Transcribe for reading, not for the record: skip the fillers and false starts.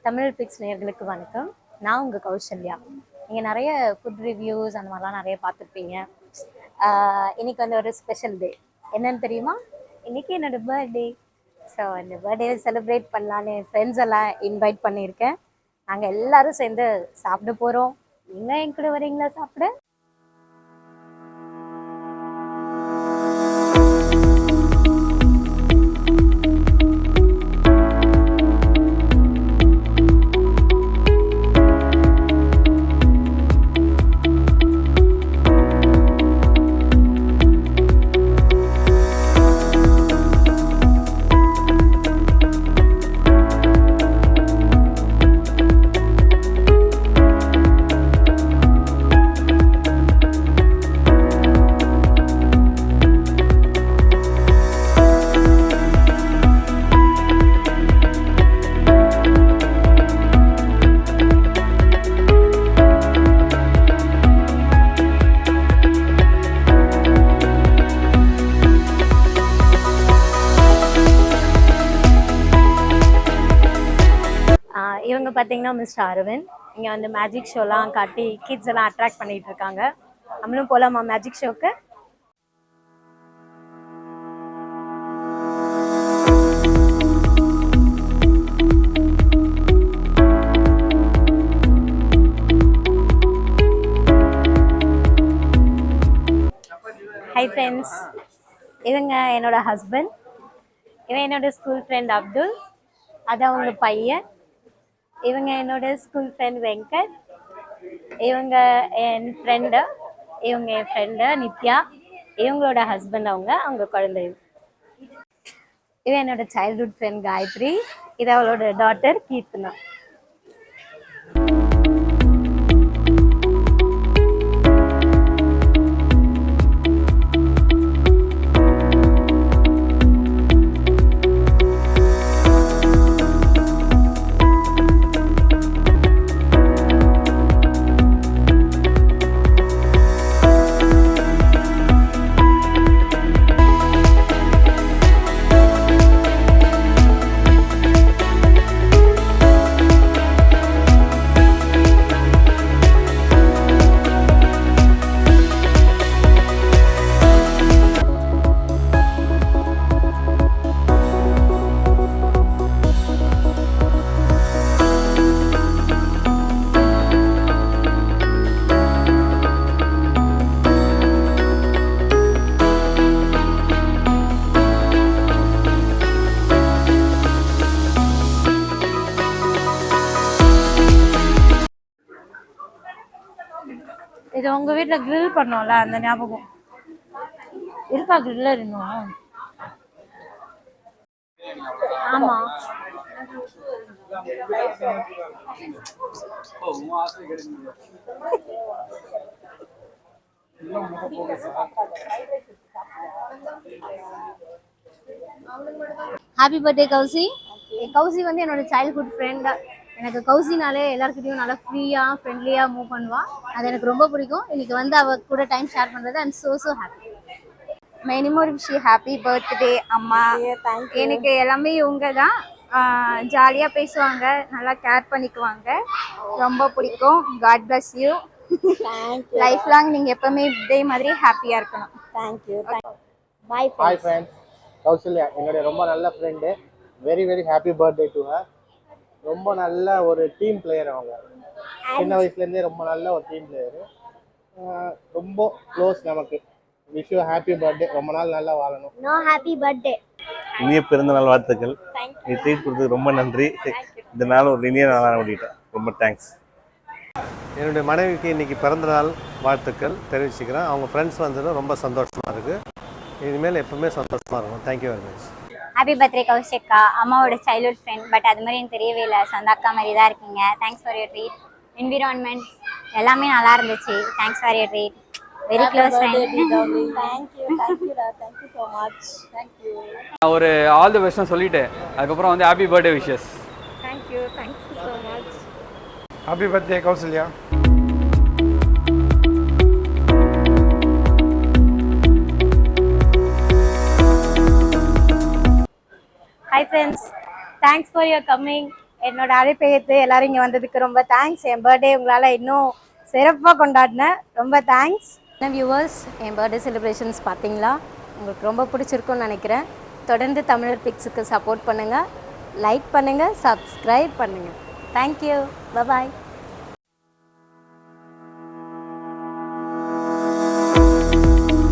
Tamil fix நேயர்களுக்கு வணக்கம். நான் உங்கள் கௌசல்யா. நீங்கள் நிறைய ஃபுட் ரிவ்யூஸ் அந்த மாதிரிலாம் நிறைய பார்த்துருப்பீங்க. இன்னைக்கு வந்து ஒரு ஸ்பெஷல் டே. என்னன்னு தெரியுமா? இன்னைக்கு என்னோட பர்த்டே. ஸோ இந்த பர்த்டேவை செலிப்ரேட் பண்ணலான்னு என் ஃப்ரெண்ட்ஸ் எல்லாம் இன்வைட் பண்ணியிருக்கேன். நாங்கள் எல்லாரும் சேர்ந்து சாப்பிட போகிறோம். நீங்கள் என் கூட வரீங்களா சாப்பிட? இவங்க பார்த்தீங்கன்னா மிஸ்டர் அரவிந்த். இங்கே வந்து மேஜிக் ஷோலாம் காட்டி கிட்ஸ் எல்லாம் அட்ராக்ட் பண்ணிட்டு இருக்காங்க. நம்மளும் போகலாமா மேஜிக் ஷோக்கு? ஹை ஃப்ரெண்ட்ஸ், இவங்க என்னோட ஹஸ்பண்ட். இவன் என்னோட ஸ்கூல் ஃப்ரெண்ட் அப்துல். அது அவங்க பையன். இவங்க என்னோட ஸ்கூல் ஃப்ரெண்ட் வெங்கட். இவங்க என் ஃப்ரெண்டு. இவங்க என் ஃப்ரெண்டு நித்யா. இவங்களோட ஹஸ்பண்ட் அவங்க குழந்தை. இவன் என்னோட சைல்ட்ஹுட் ஃப்ரெண்ட் காயத்ரி. இது அவளோட டாட்டர் கீர்த்தனா. இது உங்க வீட்டுல கிரில் பண்ணோம்ல, அந்த ஞாபகம் இருக்கா? கிரில்லர் இன்னும்? ஆமா. Happy birthday Kousi. கௌசி வந்து என்னோட சைல்ட்ஹுட் ஃப்ரெண்ட். எனக்கு கௌசினாலே எல்லாருக்கிட்டையும் நல்லா ஃப்ரீயாக ஃப்ரெண்ட்லியாக மூவ் பண்ணுவாள். அது எனக்கு ரொம்ப பிடிக்கும். இன்னைக்கு வந்து அவ கூட டைம் ஷேர் பண்ணுறது I'm so happy. Many more wish happy birthday அம்மா. எனக்கு எல்லாமே இவங்க தான். ஜாலியாக பேசுவாங்க, நல்லா கேர் பண்ணிக்குவாங்க, ரொம்ப பிடிக்கும். God bless you. Life long நீங்கள் எப்பவுமே இதே மாதிரி ஹாப்பியாக இருக்கணும். தேங்க்யூ. Bye friends. கௌசல்யா என்னுடைய ரொம்ப நல்ல friend. Very very happy birthday to her. ரொம்ப நல்ல ஒரு டீம் பிளேயர். அவங்க சின்ன வயசுலேருந்தே ரொம்ப நல்ல ஒரு டீம் பிளேயரு. ரொம்ப க்ளோஸ் நமக்கு. Wish you happy birthday. ரொம்ப நாள் நல்லா வாழணும். No happy birthday. இனிய பிறந்த நாள் வாழ்த்துக்கள். நீ ட்ரீட் கொடுத்ததுக்கு ரொம்ப நன்றி. இந்த நாள் ஒரு இனிய நாளாக முடிட்டேன். ரொம்ப தேங்க்ஸ். என்னுடைய மனைவிக்கு இன்றைக்கி பிறந்தநாள் வாழ்த்துக்கள் தெரிவிச்சுக்கிறேன். அவங்க ஃப்ரெண்ட்ஸ் வந்ததும் ரொம்ப சந்தோஷமாக இருக்குது. இனிமேல் எப்பவுமே சந்தோஷமாக இருக்கும். Thank you very much. Happy birthday Kaushika. அம்மாவோட சைல்ட்ஹுட் ஃப்ரெண்ட், பட் அது மாதிரி எனக்கு தெரியவே இல்லை. சொந்தாக்கா மாதிரி தான் இருக்கீங்க. Thanks for your treat. Environment எல்லாமே நல்லா இருந்துச்சு. Thanks for your treat. Very close friend. Thank you so much. Thank you. ஒரு ஆல் தி பெஸ்ட்னு சொல்லிட்டு அதுக்கப்புறம் வந்து happy birthday wishes. Thank you so much. Happy birthday Kausalya. Hi friends, thanks for your coming. என்னோட அழைப்பை ஏற்று எல்லாரும் இங்கே வந்ததுக்கு ரொம்ப தேங்க்ஸ். என் பர்த்டே உங்களால் இன்னும் சிறப்பாக கொண்டாடினேன். ரொம்ப தேங்க்ஸ். என்ன வியூவர்ஸ், என் பர்த்டே செலிப்ரேஷன்ஸ் பார்த்தீங்களா? உங்களுக்கு ரொம்ப பிடிச்சிருக்குன்னு நினைக்கிறேன். தொடர்ந்து தமிழர் பிக்ஸுக்கு சப்போர்ட் பண்ணுங்கள், லைக் பண்ணுங்கள், சப்ஸ்கிரைப் பண்ணுங்கள். தேங்க்யூ. பாய்.